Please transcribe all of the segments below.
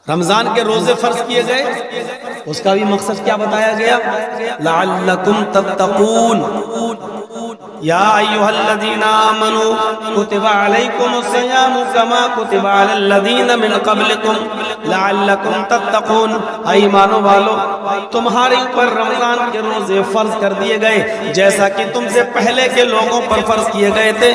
رمضان کے روزے فرض کیے گئے، اس کا بھی مقصد کیا بتایا گیا؟ لعلکم تتقون، یا ایھا الذین آمنوا کتب علیکم الصیام کما کتب علی الذین من قبلکم لعلکم تتقون۔ اے ایمانو والو، تمہارے اوپر رمضان کے روزے فرض کر دیے گئے جیسا کہ تم سے پہلے کے لوگوں پر فرض کیے گئے تھے۔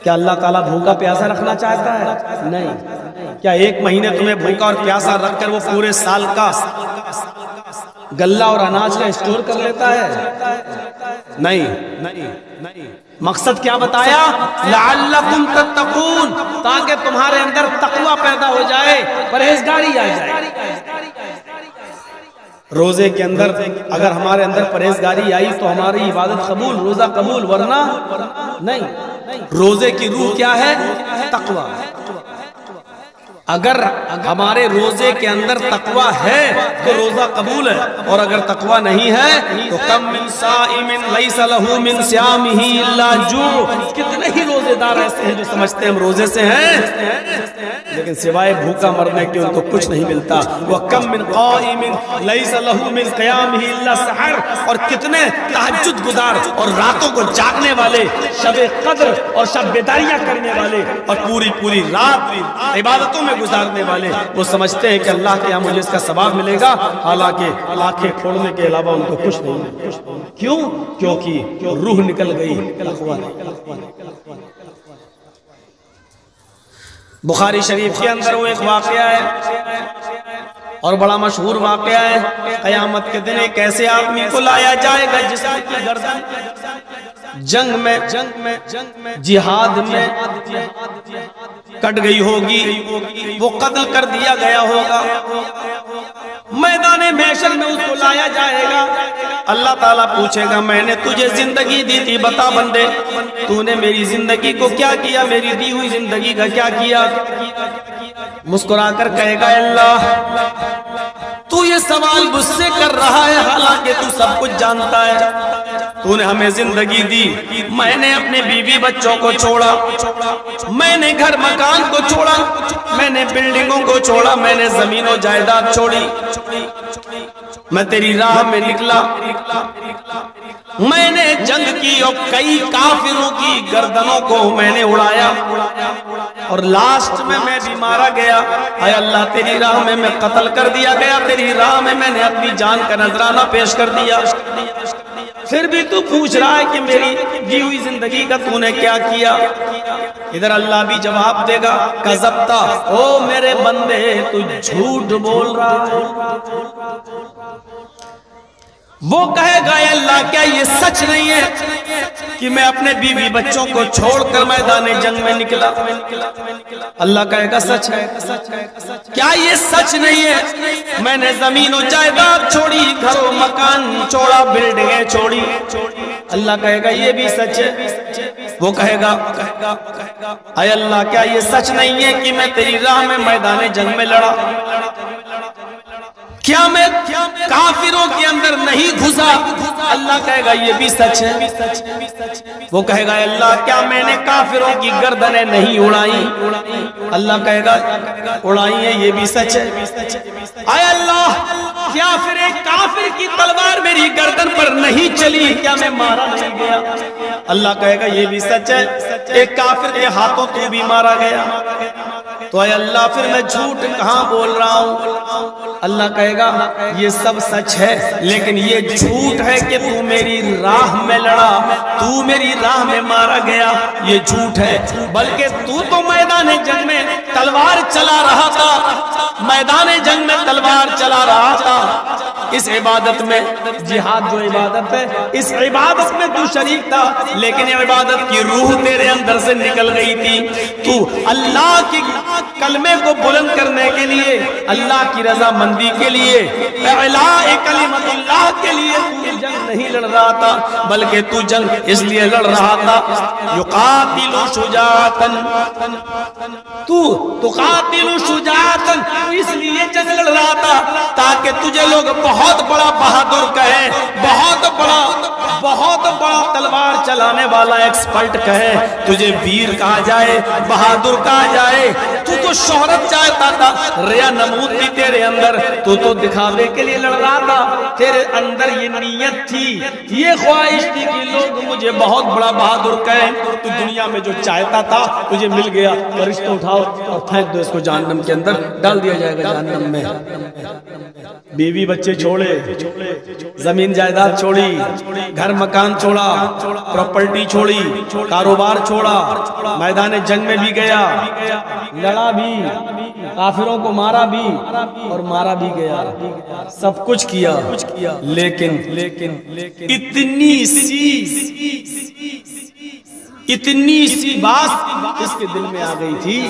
کیا اللہ تعالیٰ بھوکا پیاسا رکھنا چاہتا ہے؟ نہیں۔ کیا ایک مہینے تمہیں بھوکا اور پیاسا رکھ کر وہ پورے سال کا غلہ اور اناج کا اسٹور کر لیتا ہے؟ نہیں۔ مقصد کیا بتایا؟ لعلکم تتقون، تاکہ تمہارے اندر تقوی پیدا ہو جائے، پرہیزگاری آ جائے۔ روزے کے اندر اگر ہمارے اندر پرہیزگاری آئی تو ہماری عبادت قبول، روزہ قبول، ورنہ نہیں۔ روزے کی روح کیا ہے؟ تقوی۔ اگر ہمارے روزے کے اندر تقوی ہے تو روزہ قبول ہے، اور اگر تقوی نہیں ہے تو کم من صائم لیس لہ من صیامہ الا جوع، کتنے ہی روزے دار ایسے ہیں جو سمجھتے ہیں ہم روزے سے ہیں لیکن سوائے بھوکا مرنے کے ان کو کچھ نہیں ملتا۔ وَكَم مِّن قَائِمٍ لَيْسَ لَهُ مِن قِيَامِهِ إِلَّا السَّحَرُ، اور کتنے تہجد گزار اور راتوں کو جاگنے والے، شب قدر اور شب بیداریاں کرنے والے اور پوری رات عبادتوں میں گزارنے والے، وہ سمجھتے ہیں کہ اللہ کے یہاں مجھے اس کا ثواب ملے گا، حالانکہ آنکھیں کھولنے کے علاوہ ان کو کچھ نہیں ملے۔ کیوں؟ کیونکہ روح نکل گئی، تقوی نہیں۔ بخاری شریف کے اندر وہ ایک واقعہ ہے اور بڑا مشہور واقعہ ہے، قیامت کے دن ایک ایسے آدمی کو لایا جائے گا جس کی گردن جنگ میں جہاد میں کٹ گئی ہوگی، وہ قتل کر دیا گیا ہوگا۔ میدان محشر میں اس کو لایا جائے گا، اللہ تعالیٰ پوچھے گا میں نے تجھے زندگی دی تھی، بتا بندے تو نے میری زندگی کو کیا کیا، میری دی ہوئی زندگی کا کیا کیا؟ مسکرا کر کہے گا اللہ تو یہ سوال مجھ سے کر رہا ہے حالانکہ تو سب کچھ جانتا ہے۔ تو نے ہمیں زندگی دی، میں نے اپنے بیوی بچوں کو چھوڑا، میں نے گھر مکان کو چھوڑا، میں نے بلڈنگوں کو چھوڑا، میں نے زمین و جائیداد چھوڑی، میں تیری راہ میں نکلا، میں نے جنگ کی اور کئی کافروں کی گردنوں کو میں نے اڑایا اور لاسٹ میں بھی مارا گیا۔ اے اللہ تیری راہ میں قتل کر دیا گیا، تیری راہ میں نے اپنی جان کا نذرانہ پیش کر دیا، پھر بھی تو پوچھ رہا ہے کہ میری دی ہوئی زندگی کا تو نے کیا کیا؟ ادھر اللہ بھی جواب دے گا کذبتا، او میرے بندے تو جھوٹ بول رہا ہے۔ وہ کہے گا اے اللہ کیا یہ سچ نہیں ہے کہ میں اپنے بیوی بچوں کو چھوڑ کر میدان جنگ میں نکلا؟ اللہ کہے گا سچ ہے۔ کیا یہ سچ نہیں ہے میں نے زمین و جائیداد چھوڑی، گھر و مکان چھوڑا، بلڈنگیں چھوڑی؟ اللہ کہے گا یہ بھی سچ ہے۔ وہ کہے گا اے اللہ کیا یہ سچ نہیں ہے کہ میں تیری راہ میں میدان جنگ میں لڑا؟ کیا میں کافروں کے اندر نہیں گھسا؟ اللہ کہے گا یہ بھی سچ ہے۔ وہ کہے گا اللہ کیا میں نے کافروں کی گردنیں نہیں اڑائی؟ اللہ کہے گا اڑائی ہیں، یہ بھی سچ ہے۔ اے اللہ کیا پھر ایک کافر کی تلوار میری گردن پر نہیں چلی؟ کیا میں مارا نہیں گیا؟ اللہ کہے گا یہ بھی سچ ہے، ایک کافر کے ہاتھوں تو بھی مارا گیا۔ تو اے اللہ پھر میں جھوٹ کہاں بول رہا ہوں؟ اللہ کہے گا یہ سب سچ ہے لیکن یہ جھوٹ ہے کہ تو میری راہ میں لڑا، تو میری راہ میں مارا گیا، یہ جھوٹ ہے۔ بلکہ تو میدان جنگ میں تلوار چلا رہا تھا، میدان جنگ میں تلوار چلا رہا تھا، اس عبادت میں، جہاد جو عبادت ہے اس عبادت میں تو شریک تھا، لیکن عبادت کی روح تیرے اندر سے نکل گئی تھی۔ تو اللہ کی کلمے کو بلند کرنے کے لیے، اللہ کی رضا مندی کے لیے، اعلاء کلمت اللہ کے لیے تو جنگ نہیں لڑ رہا تھا، بلکہ تو جنگ اس لیے لڑ رہا تھا یقاتل شجاعتا، تو تقاتل شجاعتا، اس لیے جنگ لڑ رہا تھا تاکہ تجھے لوگ بہت بڑا بہادر کہیں، بہت بڑا تلوار چلانے والا ایکسپرٹ کہے، تجھے ویر کہا جائے، بہادر کہا جائے، تو شہرت چاہتا تھا, ریا نمود تھی تیرے اندر, تو دکھاوے کے لیے لڑ رہا تھا, تیرے اندر یہ نیت تھی, یہ خواہش تھی کہ لوگ مجھے بہت بڑا بہادر کہیں. تو دنیا میں جو چاہتا تھا تجھے مل گیا, فرشتوں اٹھاؤ اور پھینک دو اس کو جہنم کے اندر, ڈال دیا جائے گا جہنم میں. بیوی بچے چھوڑے, زمین جائیداد چھوڑی, گھر مکان چھوڑا, پراپرٹی چھوڑی, کاروبار چھوڑا, میدان جنگ میں بھی گیا, لڑا بھی, کافروں کو مارا بھی اور مارا بھی گیا, سب کچھ کیا, لیکن اتنی سی بات اس کے دل میں آ گئی تھی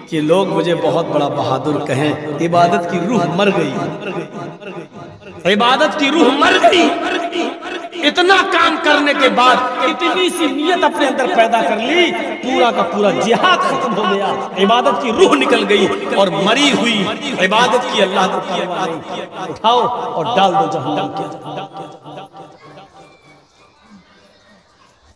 کہ لوگ مجھے بہت بڑا بہادر کہیں. عبادت کی روح مر گئی, عبادت کی روح مر گئی. اتنا کام کرنے کے بعد اتنی سی نیت اپنے اندر پیدا کر لی, پورا کا پورا جہاد ختم ہو گیا, عبادت کی روح نکل گئی اور مری ہوئی عبادت کی اللہ کو اٹھاؤ اور ڈال دو جہنم کے.